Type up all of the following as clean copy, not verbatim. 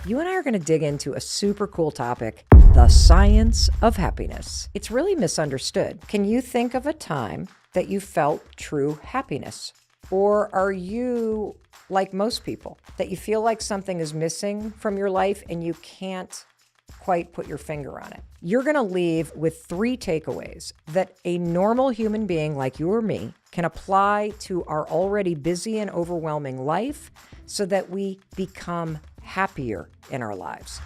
You and I are going to dig into a super cool topic, the science of happiness. It's really misunderstood. Can you think of a time that you felt true happiness? Or are you like most people, that you feel like something is missing from your life and you can't quite put your finger on it? You're going to leave with 3 takeaways that a normal human being like you or me can apply to our already busy and overwhelming life so that we become happier in our lives.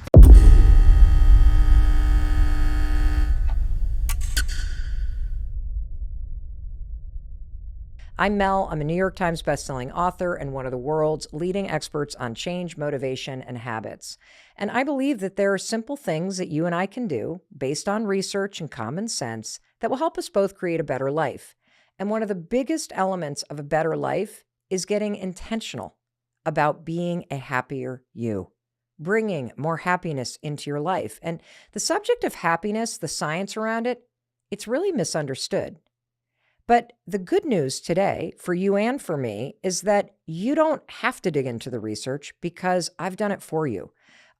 I'm Mel. I'm a New York Times bestselling author and one of the world's leading experts on change, motivation, and habits. And I believe that there are simple things that you and I can do based on research and common sense that will help us both create a better life. And one of the biggest elements of a better life is getting intentional about being a happier you, bringing more happiness into your life. And the subject of happiness, the science around it, it's really misunderstood. But the good news today for you and for me is that you don't have to dig into the research because I've done it for you.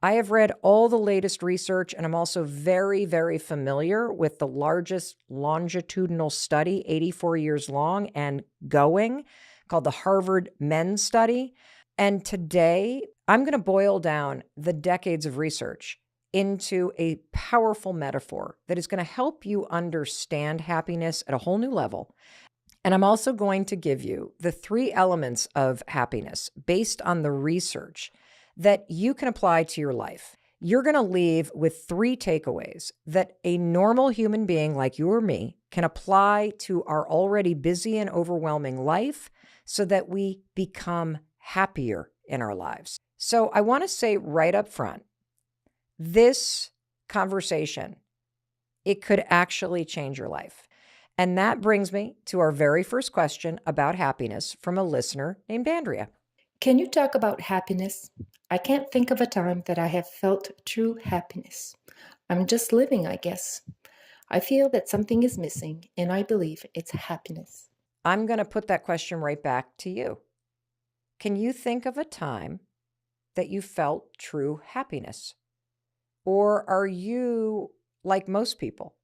I have read all the latest research, and I'm also very, very familiar with the largest longitudinal study, 84 years long and going, called the Harvard Men's Study. And today, I'm going to boil down the decades of research into a powerful metaphor that is going to help you understand happiness at a whole new level. And I'm also going to give you the 3 elements of happiness based on the research that you can apply to your life. You're going to leave with 3 takeaways that a normal human being like you or me can apply to our already busy and overwhelming life so that we become happier in our lives. So I want to say right up front, this conversation, it could actually change your life. And that brings me to our very first question about happiness from a listener named Andrea. Can you talk about happiness? I can't think of a time that I have felt true happiness. I'm just living, I guess. I feel that something is missing, and I believe it's happiness. I'm going to put that question right back to you. Can you think of a time that you felt true happiness? Or are you like most people,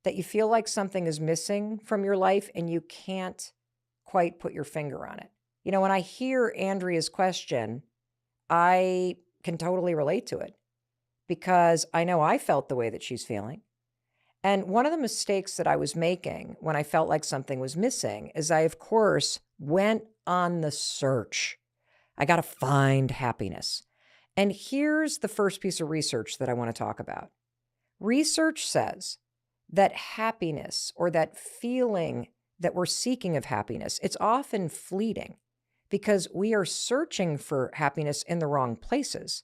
that you feel like something is missing from your life and you can't quite put your finger on it? You know, when I hear Andrea's question, I can totally relate to it because I know I felt the way that she's feeling. And one of the mistakes that I was making when I felt like something was missing is I, of course, went on the search. I got to find happiness. And here's the first piece of research that I want to talk about. Research says that happiness, or that feeling that we're seeking of happiness, it's often fleeting because we are searching for happiness in the wrong places.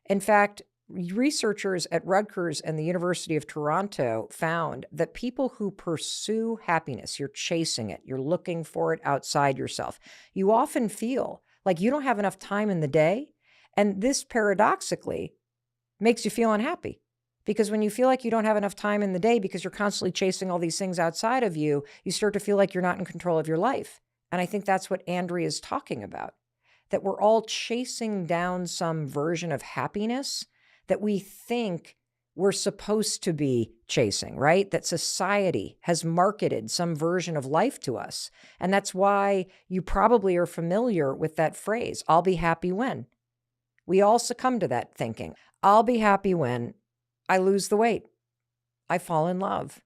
In fact, researchers at Rutgers and the University of Toronto found that people who pursue happiness, you're chasing it, you're looking for it outside yourself, you often feel like you don't have enough time in the day. And this paradoxically makes you feel unhappy because when you feel like you don't have enough time in the day because you're constantly chasing all these things outside of you, you start to feel like you're not in control of your life. And I think that's what Andrea is talking about, that we're all chasing down some version of happiness that we think we're supposed to be chasing, right? That society has marketed some version of life to us. And that's why you probably are familiar with that phrase, I'll be happy when. We all succumb to that thinking. I'll be happy when I lose the weight, I fall in love,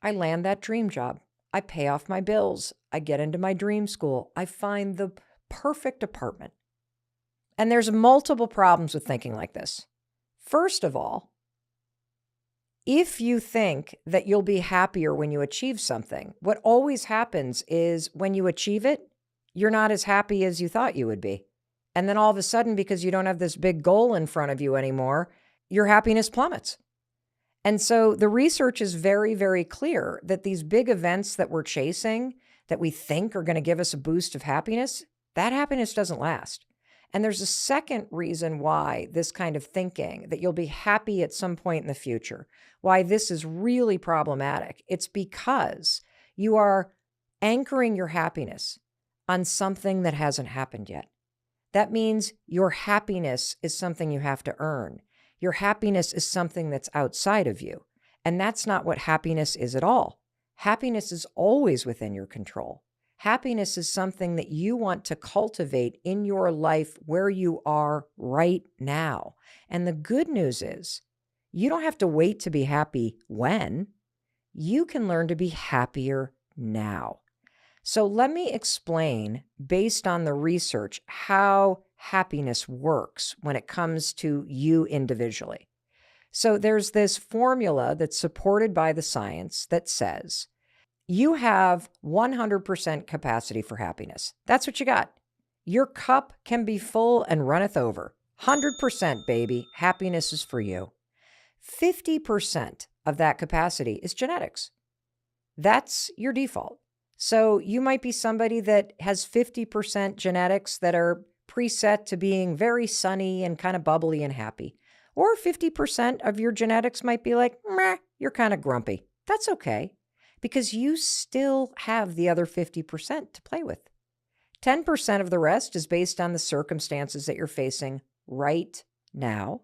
I land that dream job, I pay off my bills, I get into my dream school, I find the perfect apartment. And there's multiple problems with thinking like this. First of all, if you think that you'll be happier when you achieve something, what always happens is when you achieve it, you're not as happy as you thought you would be. And then all of a sudden, because you don't have this big goal in front of you anymore, your happiness plummets. And so the research is very, very clear that these big events that we're chasing, that we think are going to give us a boost of happiness, that happiness doesn't last. And there's a second reason why this kind of thinking, that you'll be happy at some point in the future, why this is really problematic. It's because you are anchoring your happiness on something that hasn't happened yet. That means your happiness is something you have to earn. Your happiness is something that's outside of you. And that's not what happiness is at all. Happiness is always within your control. Happiness is something that you want to cultivate in your life where you are right now. And the good news is, you don't have to wait to be happy when. You can learn to be happier now. So let me explain, based on the research, how happiness works when it comes to you individually. So there's this formula that's supported by the science that says you have 100% capacity for happiness. That's what you got. Your cup can be full and runneth over. 100%, baby. Happiness is for you. 50% of that capacity is genetics. That's your default. So you might be somebody that has 50% genetics that are preset to being very sunny and kind of bubbly and happy. Or 50% of your genetics might be like, meh, you're kind of grumpy. That's okay, because you still have the other 50% to play with. 10% of the rest is based on the circumstances that you're facing right now.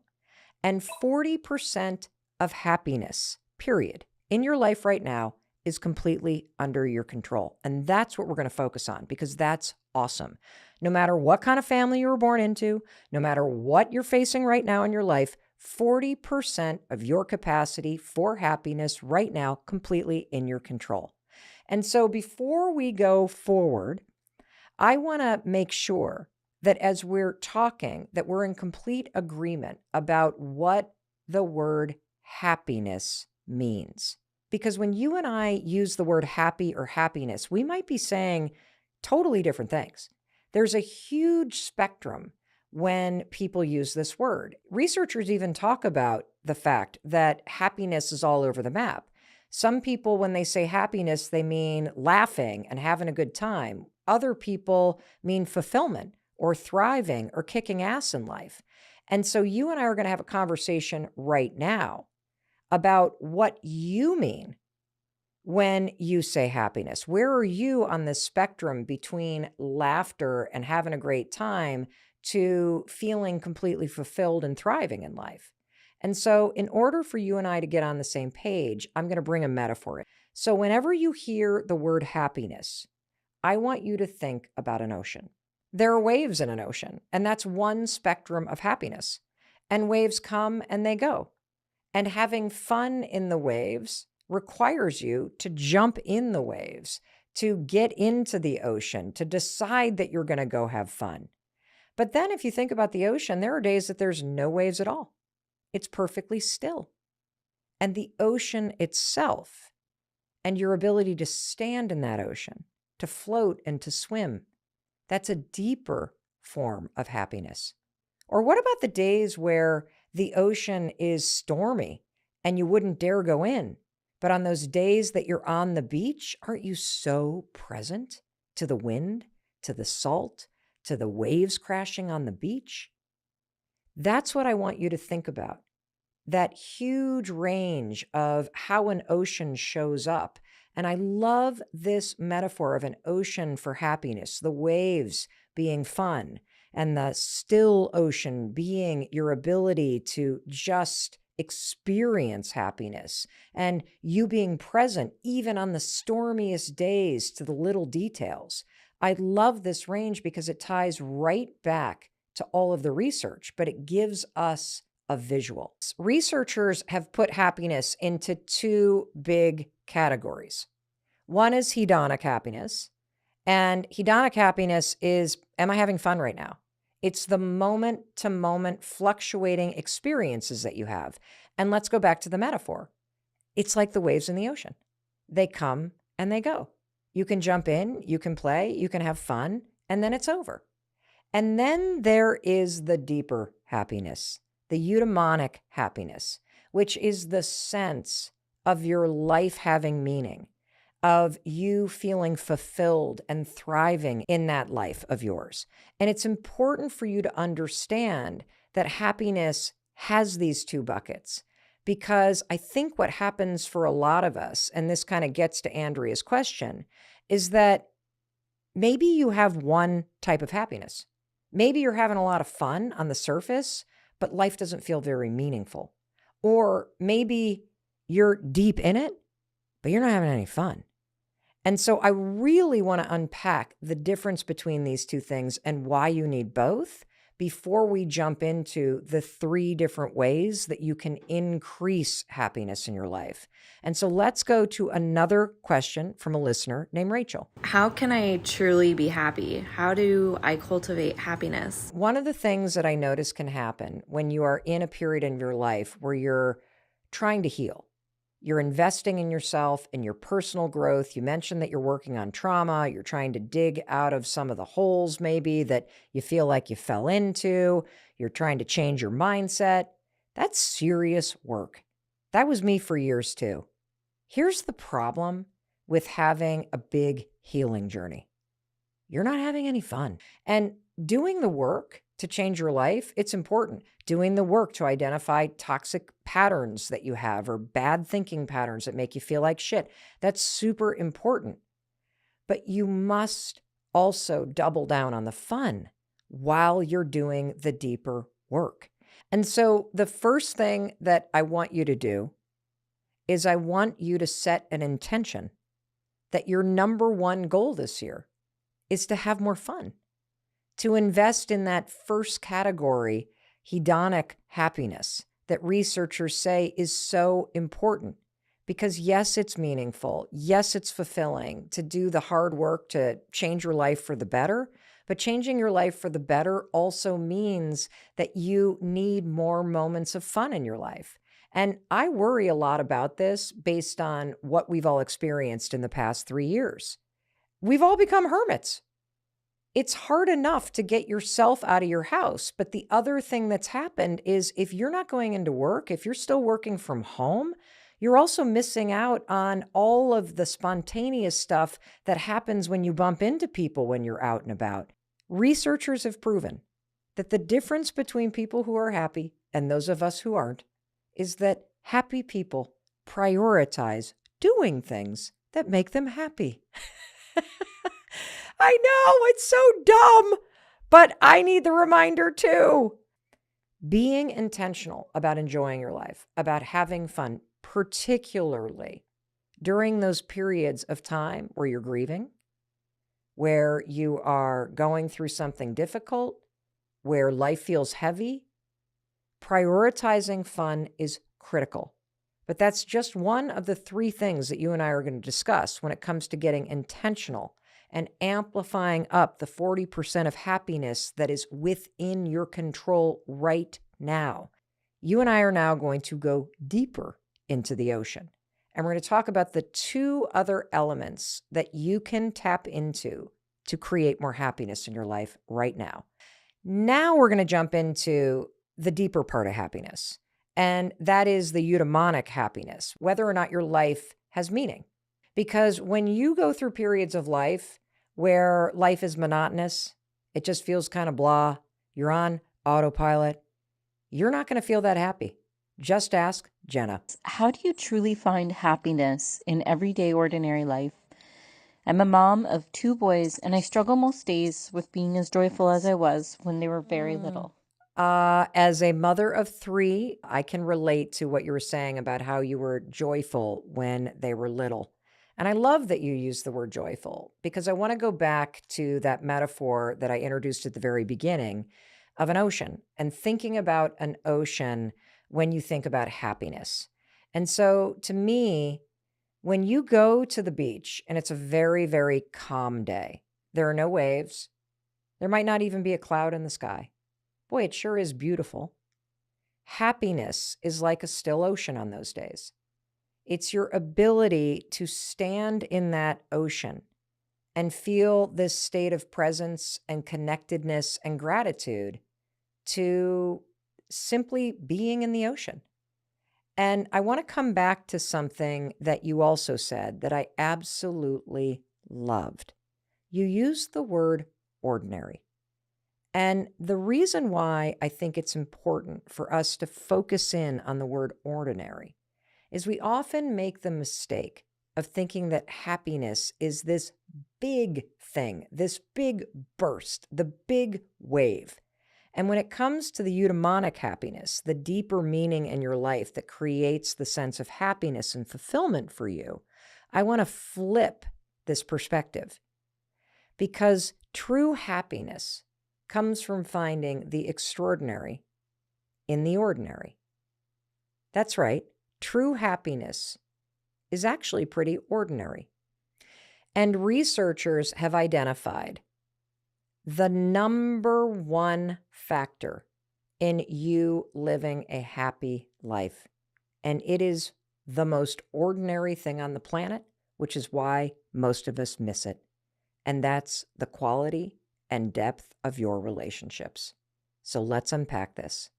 And 40% of happiness, period, in your life right now is completely under your control. And that's what we're going to focus on, because that's awesome. No matter what kind of family you were born into, no matter what you're facing right now in your life, 40% of your capacity for happiness right now completely in your control. And so before we go forward, I want to make sure that as we're talking, that we're in complete agreement about what the word happiness means. Because when you and I use the word happy or happiness, we might be saying totally different things. There's a huge spectrum when people use this word. Researchers even talk about the fact that happiness is all over the map. Some people, when they say happiness, they mean laughing and having a good time. Other people mean fulfillment or thriving or kicking ass in life. And so you and I are going to have a conversation right now about what you mean when you say happiness. Where are you on the spectrum between laughter and having a great time to feeling completely fulfilled and thriving in life? And so in order for you and I to get on the same page, I'm going to bring a metaphor in. So whenever you hear the word happiness, I want you to think about an ocean. There are waves in an ocean, and that's one spectrum of happiness. And waves come and they go. And having fun in the waves requires you to jump in the waves, to get into the ocean, to decide that you're going to go have fun. But then if you think about the ocean, there are days that there's no waves at all. It's perfectly still. And the ocean itself and your ability to stand in that ocean, to float and to swim, that's a deeper form of happiness. Or what about the days where the ocean is stormy and you wouldn't dare go in? But on those days that you're on the beach, aren't you so present to the wind, to the salt, to the waves crashing on the beach? That's what I want you to think about. That huge range of how an ocean shows up. And I love this metaphor of an ocean for happiness, the waves being fun and the still ocean being your ability to just experience happiness, and you being present even on the stormiest days to the little details. I love this range because it ties right back to all of the research, but it gives us a visual. Researchers have put happiness into two big categories. One is hedonic happiness, and hedonic happiness is, am I having fun right now? It's the moment-to-moment fluctuating experiences that you have. And let's go back to the metaphor. It's like the waves in the ocean. They come and they go. You can jump in, you can play, you can have fun, and then it's over. And then there is the deeper happiness, the eudaimonic happiness, which is the sense of your life having meaning, of you feeling fulfilled and thriving in that life of yours. And it's important for you to understand that happiness has these two buckets, because I think what happens for a lot of us, and this kind of gets to Andrea's question, is that maybe you have one type of happiness. Maybe you're having a lot of fun on the surface, but life doesn't feel very meaningful. Or maybe you're deep in it, but you're not having any fun. And so I really want to unpack the difference between these two things and why you need both before we jump into the 3 different ways that you can increase happiness in your life. And so let's go to another question from a listener named Rachel. How can I truly be happy? How do I cultivate happiness? One of the things that I notice can happen when you are in a period in your life where you're trying to heal, you're investing in yourself, in your personal growth. You mentioned that you're working on trauma. You're trying to dig out of some of the holes maybe that you feel like you fell into. You're trying to change your mindset. That's serious work. That was me for years too. Here's the problem with having a big healing journey. You're not having any fun. And doing the work to change your life, it's important. Doing the work to identify toxic patterns that you have or bad thinking patterns that make you feel like shit, that's super important. But you must also double down on the fun while you're doing the deeper work. And so the first thing that I want you to do is I want you to set an intention that your number one goal this year is to have more fun, to invest in that first category, hedonic happiness, that researchers say is so important. Because yes, it's meaningful. Yes, it's fulfilling to do the hard work to change your life for the better. But changing your life for the better also means that you need more moments of fun in your life. And I worry a lot about this based on what we've all experienced in the past 3 years. We've all become hermits. It's hard enough to get yourself out of your house. But the other thing that's happened is if you're not going into work, if you're still working from home, you're also missing out on all of the spontaneous stuff that happens when you bump into people when you're out and about. Researchers have proven that the difference between people who are happy and those of us who aren't is that happy people prioritize doing things that make them happy. I know, it's so dumb, but I need the reminder too. Being intentional about enjoying your life, about having fun, particularly during those periods of time where you're grieving, where you are going through something difficult, where life feels heavy, prioritizing fun is critical. But that's just one of the 3 things that you and I are going to discuss when it comes to getting intentional and amplifying up the 40% of happiness that is within your control right now. You and I are now going to go deeper into the ocean. And we're going to talk about the 2 other elements that you can tap into to create more happiness in your life right now. Now we're going to jump into the deeper part of happiness. And that is the eudaimonic happiness, whether or not your life has meaning. Because when you go through periods of life where life is monotonous, it just feels kind of blah, you're on autopilot, you're not going to feel that happy. Just ask Jenna. How do you truly find happiness in everyday ordinary life? I'm a mom of 2 boys, and I struggle most days with being as joyful as I was when they were very little. As a mother of 3, I can relate to what you were saying about how you were joyful when they were little. And I love that you use the word joyful because I want to go back to that metaphor that I introduced at the very beginning of an ocean and thinking about an ocean when you think about happiness. And so to me, when you go to the beach and it's a very, very calm day, there are no waves. There might not even be a cloud in the sky. Boy, it sure is beautiful. Happiness is like a still ocean on those days. It's your ability to stand in that ocean and feel this state of presence and connectedness and gratitude to simply being in the ocean. And I want to come back to something that you also said that I absolutely loved. You used the word ordinary. And the reason why I think it's important for us to focus in on the word ordinary is we often make the mistake of thinking that happiness is this big thing, this big burst, the big wave. And when it comes to the eudaimonic happiness, the deeper meaning in your life that creates the sense of happiness and fulfillment for you, I want to flip this perspective, because true happiness comes from finding the extraordinary in the ordinary. That's right. True happiness is actually pretty ordinary. And researchers have identified the number one factor in you living a happy life. And it is the most ordinary thing on the planet, which is why most of us miss it. And that's the quality and depth of your relationships. So let's unpack this.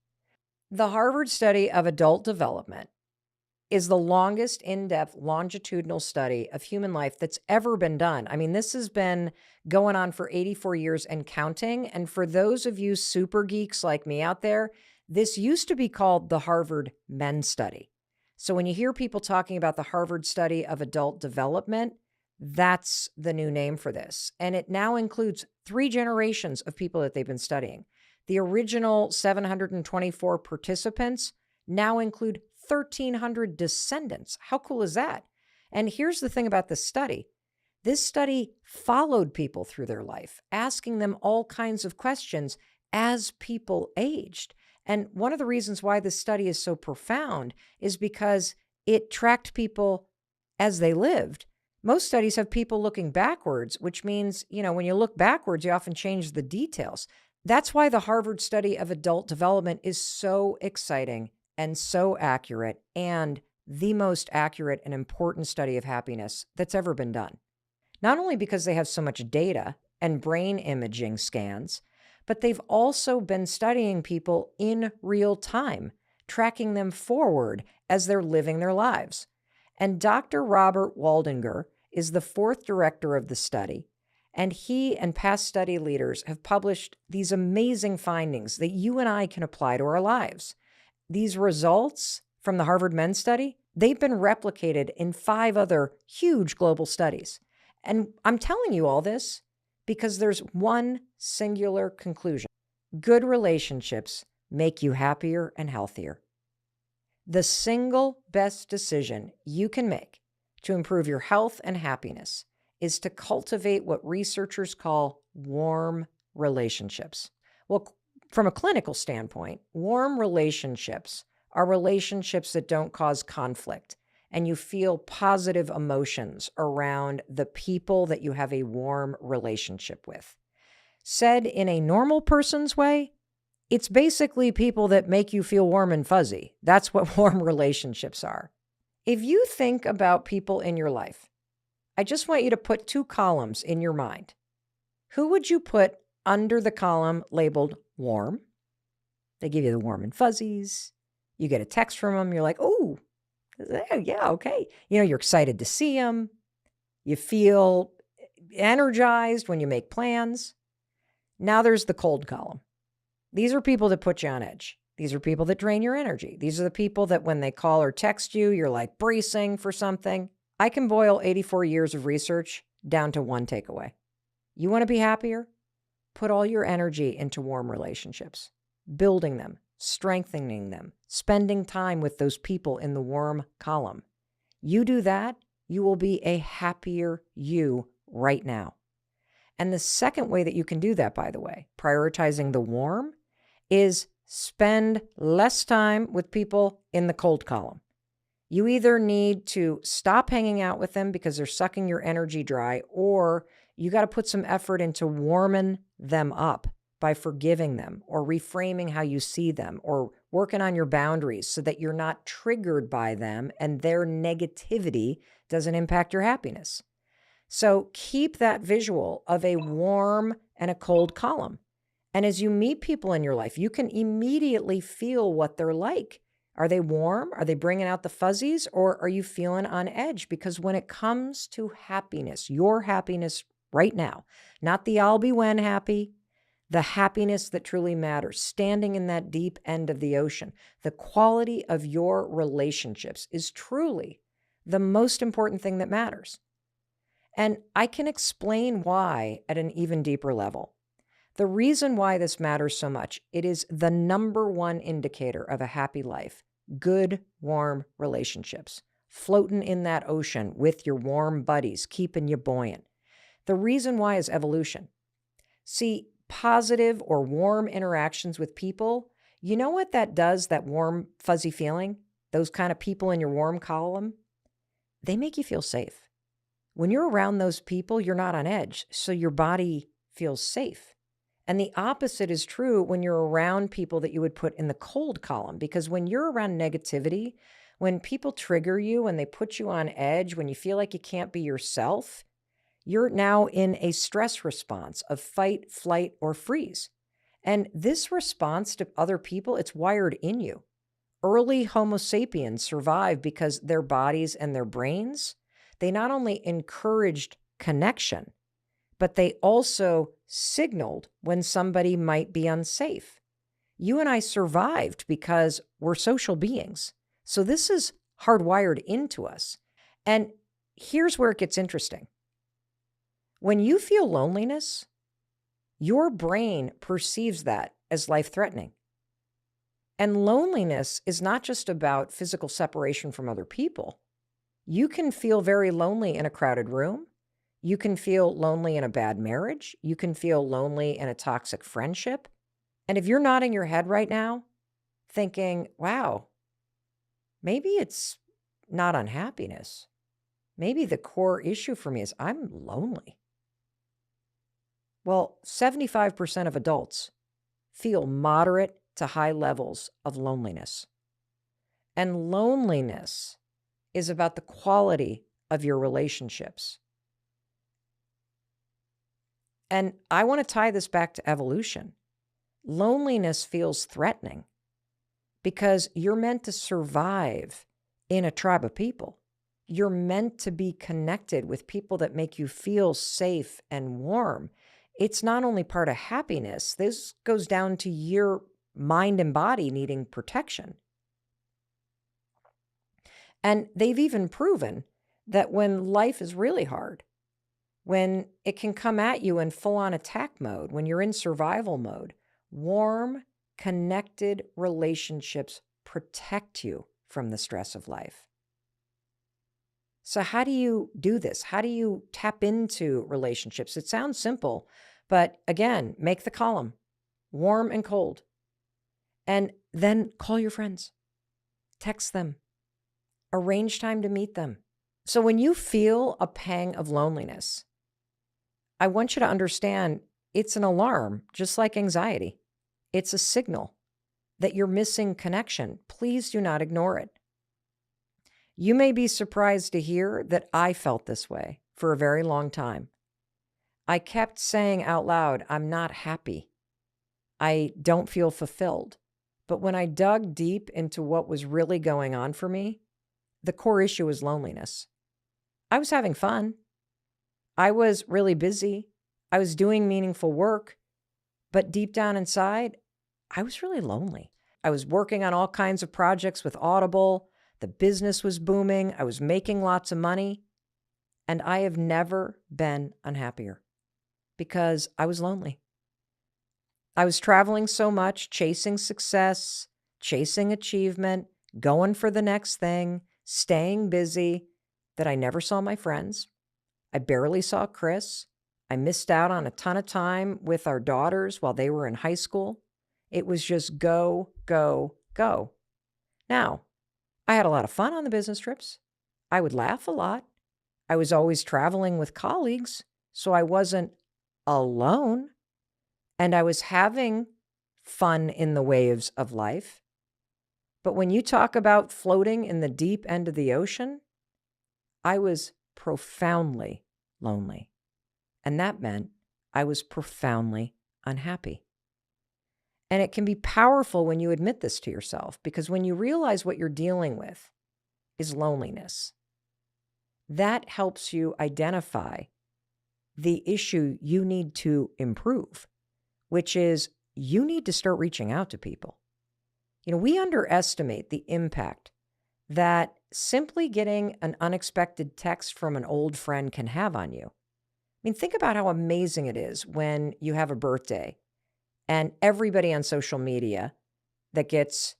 The Harvard study of adult development is the longest in-depth longitudinal study of human life that's ever been done. I mean, this has been going on for 84 years and counting. And for those of you super geeks like me out there, this used to be called the Harvard Men Study. So when you hear people talking about the Harvard study of adult development, that's the new name for this. And it now includes 3 generations of people that they've been studying. The original 724 participants now include 1,300 descendants. How cool is that? And here's the thing about this study. This study followed people through their life, asking them all kinds of questions as people aged. And one of the reasons why this study is so profound is because it tracked people as they lived. Most studies have people looking backwards, which means, when you look backwards, you often change the details. That's why the Harvard study of adult development is so exciting and so accurate, and the most accurate and important study of happiness that's ever been done. Not only because they have so much data and brain imaging scans, but they've also been studying people in real time, tracking them forward as they're living their lives. And Dr. Robert Waldinger is the 4th director of the study, and he and past study leaders have published these amazing findings that you and I can apply to our lives. These results from the Harvard Men's Study, they've been replicated in 5 other huge global studies. And I'm telling you all this because there's one singular conclusion. Good relationships make you happier and healthier. The single best decision you can make to improve your health and happiness is to cultivate what researchers call warm relationships. Well, from a clinical standpoint, warm relationships are relationships that don't cause conflict, and you feel positive emotions around the people that you have a warm relationship with. Said in a normal person's way, it's basically people that make you feel warm and fuzzy. That's what warm relationships are. If you think about people in your life, I just want you to put 2 columns in your mind. Who would you put under the column labeled warm? They give you the warm and fuzzies. You get a text from them. You're like, oh, yeah, okay. You're excited to see them. You feel energized when you make plans. Now there's the cold column. These are people that put you on edge. These are people that drain your energy. These are the people that when they call or text you, you're like bracing for something. I can boil 84 years of research down to one takeaway. You want to be happier? Put all your energy into warm relationships, building them, strengthening them, spending time with those people in the warm column. You do that, you will be a happier you right now. And the second way that you can do that, by the way, prioritizing the warm, is spend less time with people in the cold column. You either need to stop hanging out with them because they're sucking your energy dry, or you got to put some effort into warming them up by forgiving them or reframing how you see them or working on your boundaries so that you're not triggered by them and their negativity doesn't impact your happiness. So keep that visual of a warm and a cold column. And as you meet people in your life, you can immediately feel what they're like. Are they warm? Are they bringing out the fuzzies? Or are you feeling on edge? Because when it comes to happiness, your happiness right now, not the I'll be when happy, the happiness that truly matters, standing in that deep end of the ocean, the quality of your relationships is truly the most important thing that matters. And I can explain why at an even deeper level. The reason why this matters so much, it is the number one indicator of a happy life. Good, warm relationships. Floating in that ocean with your warm buddies, keeping you buoyant. The reason why is evolution. See, positive or warm interactions with people, you know what that does, that warm, fuzzy feeling? Those kind of people in your warm column? They make you feel safe. When you're around those people, you're not on edge, so your body feels safe. And the opposite is true when you're around people that you would put in the cold column, because when you're around negativity, when people trigger you, when they put you on edge, when you feel like you can't be yourself, you're now in a stress response of fight, flight, or freeze. And this response to other people, it's wired in you. Early Homo sapiens survived because their bodies and their brains, they not only encouraged connection, but they also signaled when somebody might be unsafe. You and I survived because we're social beings. So this is hardwired into us. And here's where it gets interesting. When you feel loneliness, your brain perceives that as life-threatening. And loneliness is not just about physical separation from other people. You can feel very lonely in a crowded room. You can feel lonely in a bad marriage. You can feel lonely in a toxic friendship. And if you're nodding your head right now, thinking, wow, maybe it's not unhappiness. Maybe the core issue for me is I'm lonely. Well, 75% of adults feel moderate to high levels of loneliness. And loneliness is about the quality of your relationships. And I want to tie this back to evolution. Loneliness feels threatening because you're meant to survive in a tribe of people. You're meant to be connected with people that make you feel safe and warm. It's not only part of happiness, this goes down to your mind and body needing protection. And they've even proven that when life is really hard, when it can come at you in full-on attack mode, when you're in survival mode, warm, connected relationships protect you from the stress of life. So how do you do this? How do you tap into relationships? It sounds simple, but again, make the column warm and cold. And then call your friends, text them, arrange time to meet them. So when you feel a pang of loneliness, I want you to understand it's an alarm, just like anxiety. It's a signal that you're missing connection. Please do not ignore it. You may be surprised to hear that I felt this way for a very long time. I kept saying out loud, I'm not happy. I don't feel fulfilled. But when I dug deep into what was really going on for me, the core issue was loneliness. I was having fun. I was really busy. I was doing meaningful work. But deep down inside, I was really lonely. I was working on all kinds of projects with Audible. The business was booming. I was making lots of money. And I have never been unhappier because I was lonely. I was traveling so much, chasing success, chasing achievement, going for the next thing, staying busy, that I never saw my friends. I barely saw Chris. I missed out on a ton of time with our daughters while they were in high school. It was just go, go, go. Now, I had a lot of fun on the business trips. I would laugh a lot. I was always traveling with colleagues, so I wasn't alone. And I was having fun in the waves of life. But when you talk about floating in the deep end of the ocean, I was profoundly lonely. And that meant I was profoundly unhappy. And it can be powerful when you admit this to yourself, because when you realize what you're dealing with is loneliness, that helps you identify the issue you need to improve, which is you need to start reaching out to people. We underestimate the impact that simply getting an unexpected text from an old friend can have on you. I mean, think about how amazing it is when you have a birthday and everybody on social media that gets,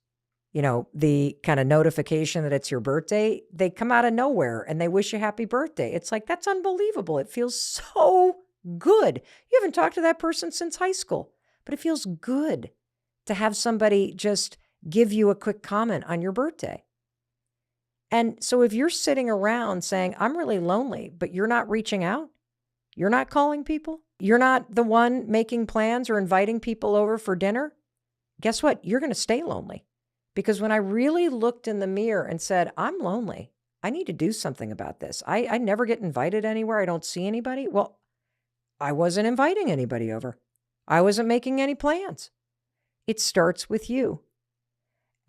the kind of notification that it's your birthday, they come out of nowhere and they wish you happy birthday. It's like, that's unbelievable. It feels so good. You haven't talked to that person since high school, but it feels good to have somebody just give you a quick comment on your birthday. And so if you're sitting around saying, I'm really lonely, but you're not reaching out, you're not calling people, you're not the one making plans or inviting people over for dinner, guess what? You're going to stay lonely. Because when I really looked in the mirror and said, I'm lonely, I need to do something about this. I never get invited anywhere. I don't see anybody. Well, I wasn't inviting anybody over. I wasn't making any plans. It starts with you.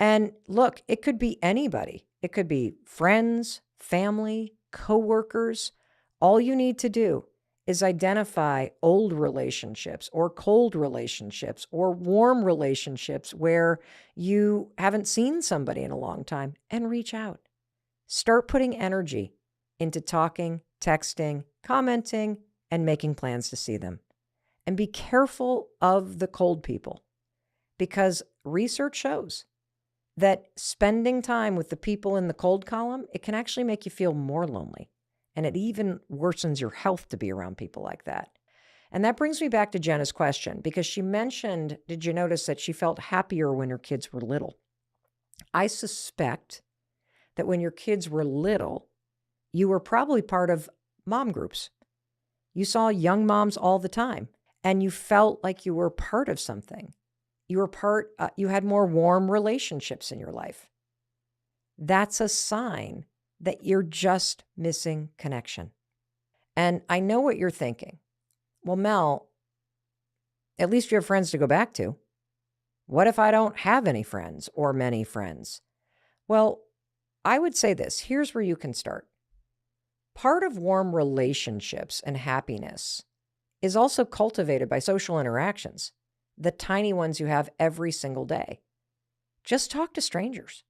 And look, it could be anybody. It could be friends, family, coworkers. All you need to do is identify old relationships or cold relationships or warm relationships where you haven't seen somebody in a long time and reach out. Start putting energy into talking, texting, commenting, and making plans to see them. And be careful of the cold people, because research shows that spending time with the people in the cold column, it can actually make you feel more lonely. And it even worsens your health to be around people like that. And that brings me back to Jenna's question, because she mentioned, did you notice that she felt happier when her kids were little? I suspect that when your kids were little, you were probably part of mom groups. You saw young moms all the time, and you felt like you were part of something. You were you had more warm relationships in your life. That's a sign that you're just missing connection. And I know what you're thinking. Well, Mel, at least you have friends to go back to. What if I don't have any friends or many friends? Well, I would say this. Here's where you can start. Part of warm relationships and happiness is also cultivated by social interactions, the tiny ones you have every single day. Just talk to strangers.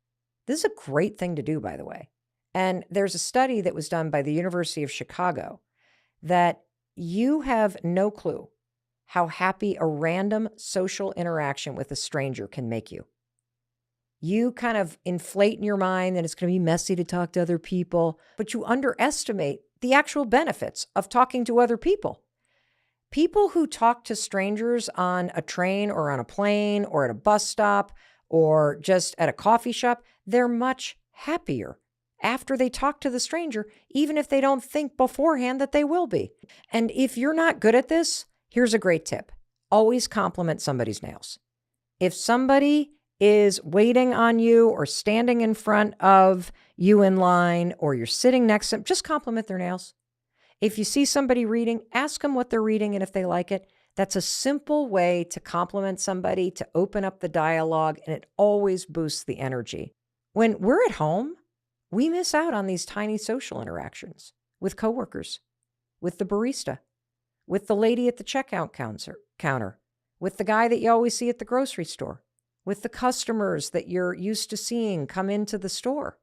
This is a great thing to do, by the way. And there's a study that was done by the University of Chicago that you have no clue how happy a random social interaction with a stranger can make you. You kind of inflate in your mind that it's going to be messy to talk to other people, but you underestimate the actual benefits of talking to other people. People who talk to strangers on a train or on a plane or at a bus stop or just at a coffee shop, they're much happier after they talk to the stranger, even if they don't think beforehand that they will be. And if you're not good at this, here's a great tip. Always compliment somebody's nails. If somebody is waiting on you or standing in front of you in line or you're sitting next to them, just compliment their nails. If you see somebody reading, ask them what they're reading and if they like it. That's a simple way to compliment somebody, to open up the dialogue, and it always boosts the energy. When we're at home, we miss out on these tiny social interactions with coworkers, with the barista, with the lady at the checkout counter, with the guy that you always see at the grocery store, with the customers that you're used to seeing come into the store.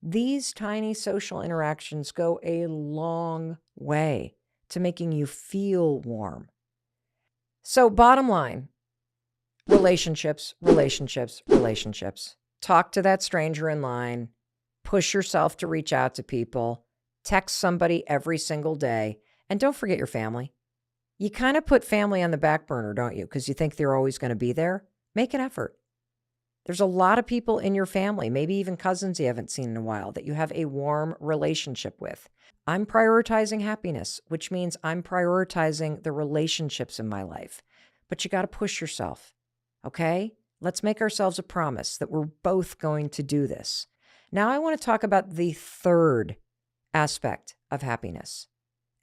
These tiny social interactions go a long way to making you feel warm. So bottom line, relationships, relationships, relationships. Talk to that stranger in line. Push yourself to reach out to people. Text somebody every single day. And don't forget your family. You kind of put family on the back burner, don't you? Because you think they're always going to be there. Make an effort. There's a lot of people in your family, maybe even cousins you haven't seen in a while, that you have a warm relationship with. I'm prioritizing happiness, which means I'm prioritizing the relationships in my life. But you got to push yourself, okay? Let's make ourselves a promise that we're both going to do this. Now I want to talk about the third aspect of happiness.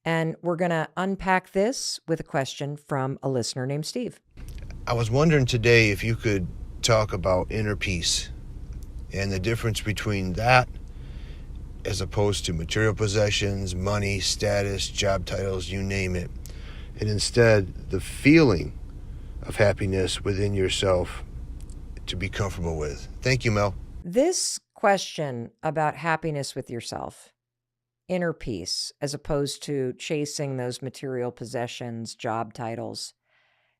And we're going to unpack this with a question from a listener named Steve. I was wondering today if you could talk about inner peace and the difference between that as opposed to material possessions, money, status, job titles, you name it, and instead the feeling of happiness within yourself to be comfortable with. Thank you, Mel. This question about happiness with yourself, inner peace, as opposed to chasing those material possessions, job titles,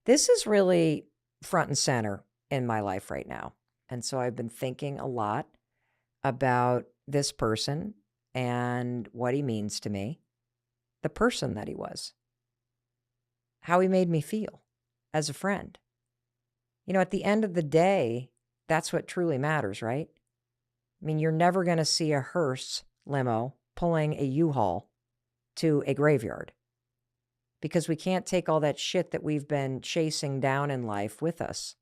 this is really front and center in my life right now. And so I've been thinking a lot about this person and what he means to me, the person that he was, how he made me feel as a friend. At the end of the day, that's what truly matters, right? I mean, you're never going to see a hearse limo pulling a U-Haul to a graveyard because we can't take all that shit that we've been chasing down in life with us.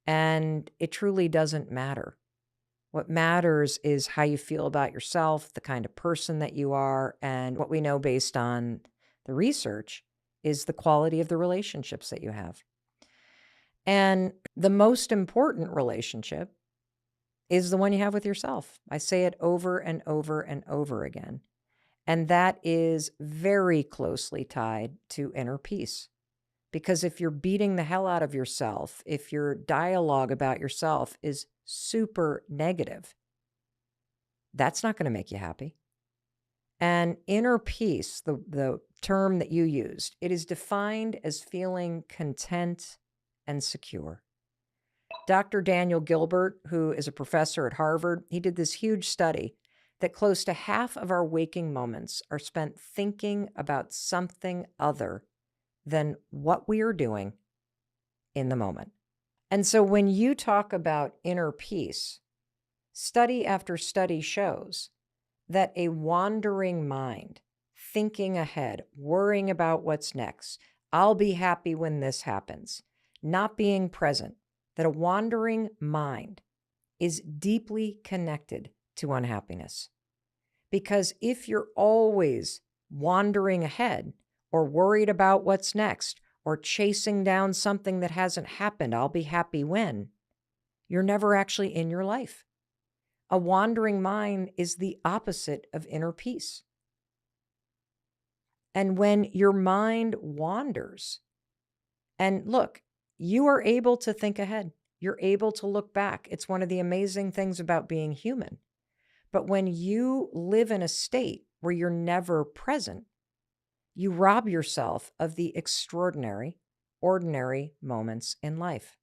And it truly doesn't matter. What matters is how you feel about yourself, the kind of person that you are, and what we know based on the research is the quality of the relationships that you have. And the most important relationship is the one you have with yourself. I say it over and over and over again. And that is very closely tied to inner peace. Because if you're beating the hell out of yourself, if your dialogue about yourself is super negative, that's not going to make you happy. And inner peace, the term that you used, it is defined as feeling content and secure. Dr. Daniel Gilbert, who is a professor at Harvard, he did this huge study that close to half of our waking moments are spent thinking about something other than what we are doing in the moment. And so when you talk about inner peace, study after study shows that a wandering mind, thinking ahead, worrying about what's next, I'll be happy when this happens, not being present, that a wandering mind is deeply connected to unhappiness. Because if you're always wandering ahead or worried about what's next or chasing down something that hasn't happened, I'll be happy when, you're never actually in your life. A wandering mind is the opposite of inner peace. And when your mind wanders, and look, you are able to think ahead. You're able to look back. It's one of the amazing things about being human. But when you live in a state where you're never present, you rob yourself of the extraordinary, ordinary moments in life.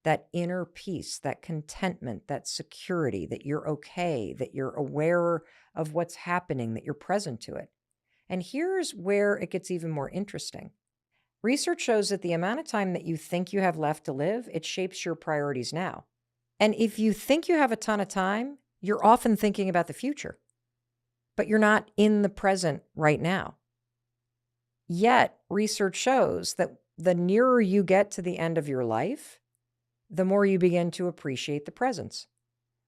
That inner peace, that contentment, that security, that you're okay, that you're aware of what's happening, that you're present to it. And here's where it gets even more interesting. Research shows that the amount of time that you think you have left to live, it shapes your priorities now. And if you think you have a ton of time, you're often thinking about the future, but you're not in the present right now. Yet, research shows that the nearer you get to the end of your life, the more you begin to appreciate the presence,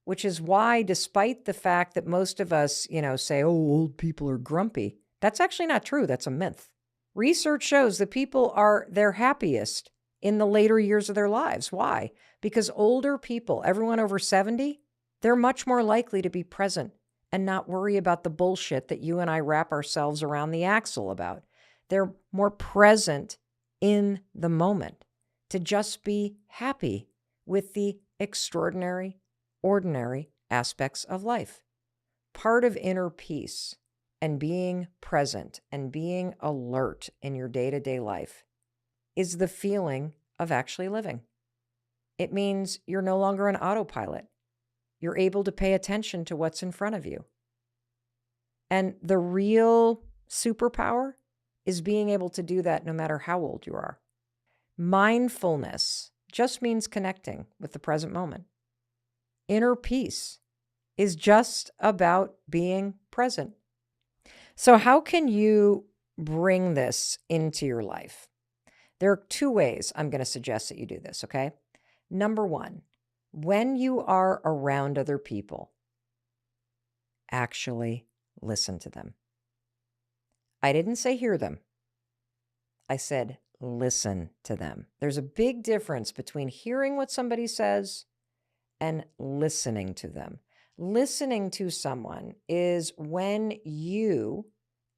which is why, despite the fact that most of us, say, oh, old people are grumpy, that's actually not true. That's a myth. Research shows that people are their happiest in the later years of their lives. Why? Because older people, everyone over 70, they're much more likely to be present and not worry about the bullshit that you and I wrap ourselves around the axle about. They're more present in the moment to just be happy with the extraordinary, ordinary aspects of life. Part of inner peace and being present and being alert in your day-to-day life is the feeling of actually living. It means you're no longer an autopilot. You're able to pay attention to what's in front of you. And the real superpower is being able to do that no matter how old you are. Mindfulness just means connecting with the present moment. Inner peace is just about being present. So how can you bring this into your life? There are two ways I'm going to suggest that you do this, okay? Number one, when you are around other people, actually listen to them. I didn't say hear them. I said listen to them. There's a big difference between hearing what somebody says and listening to them. Listening to someone is when you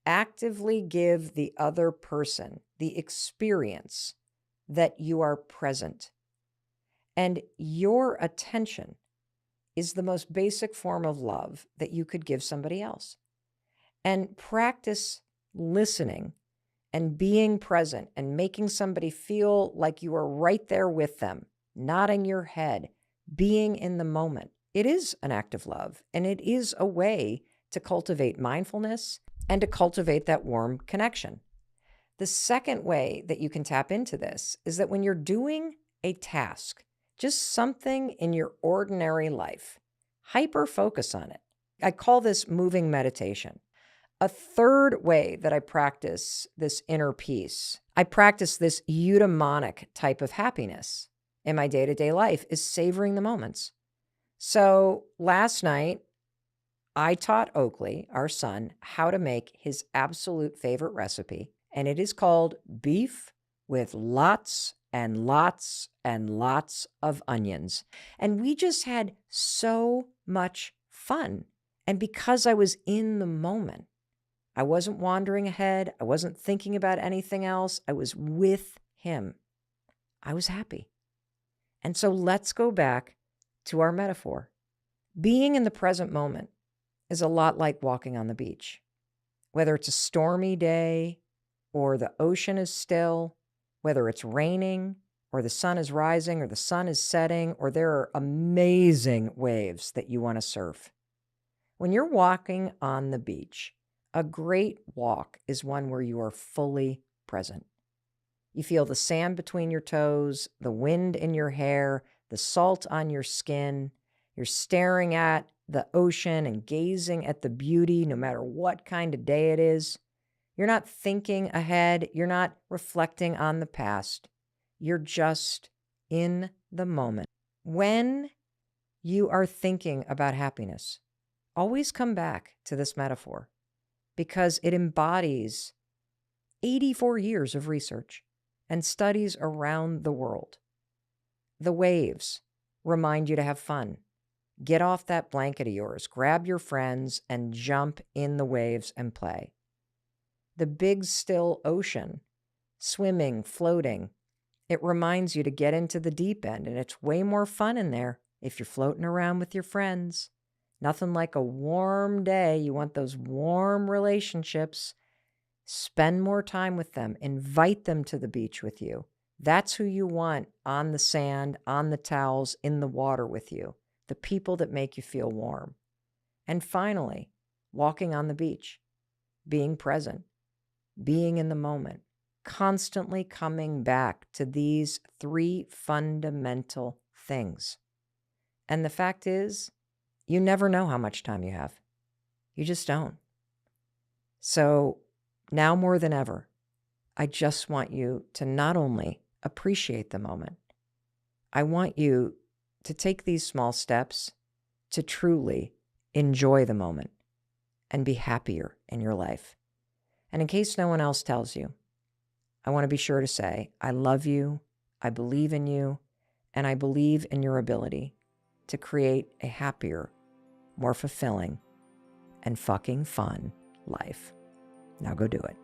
actively give the other person the experience that you are present. And your attention is the most basic form of love that you could give somebody else. And practice listening and being present and making somebody feel like you are right there with them, nodding your head, being in the moment. It is an act of love, and it is a way to cultivate mindfulness and to cultivate that warm connection. The second way that you can tap into this is that when you're doing a task, just something in your ordinary life, hyper focus on it. I call this moving meditation. A third way that I practice this inner peace, I practice this eudaimonic type of happiness in my day-to-day life, is savoring the moments. So last night, I taught Oakley, our son, how to make his absolute favorite recipe, and it is called beef with lots and lots and lots of onions. And we just had so much fun. And because I was in the moment, I wasn't wandering ahead. I wasn't thinking about anything else. I was with him. I was happy. And so let's go back to our metaphor. Being in the present moment is a lot like walking on the beach. Whether it's a stormy day or the ocean is still, whether it's raining or the sun is rising or the sun is setting, or there are amazing waves that you want to surf. When you're walking on the beach, a great walk is one where you are fully present. You feel the sand between your toes, the wind in your hair, the salt on your skin. You're staring at the ocean and gazing at the beauty no matter what kind of day it is. You're not thinking ahead. You're not reflecting on the past. You're just in the moment. When you are thinking about happiness, always come back to this metaphor because it embodies 84 years of research and studies around the world. The waves remind you to have fun. Get off that blanket of yours, grab your friends, and jump in the waves and play. The big still ocean, swimming, floating, it reminds you to get into the deep end, and it's way more fun in there if you're floating around with your friends. Nothing like a warm day. You want those warm relationships. Spend more time with them. Invite them to the beach with you. That's who you want on the sand, on the towels, in the water with you. The people that make you feel warm. And finally, walking on the beach, being present, being in the moment, constantly coming back to these three fundamental things. And the fact is, you never know how much time you have. You just don't. So now more than ever, I just want you to not only appreciate the moment, I want you to take these small steps to truly enjoy the moment and be happier in your life. And in case no one else tells you, I want to be sure to say, I love you, I believe in you, and I believe in your ability to create a happier, more fulfilling, and fucking fun life. Now go do it.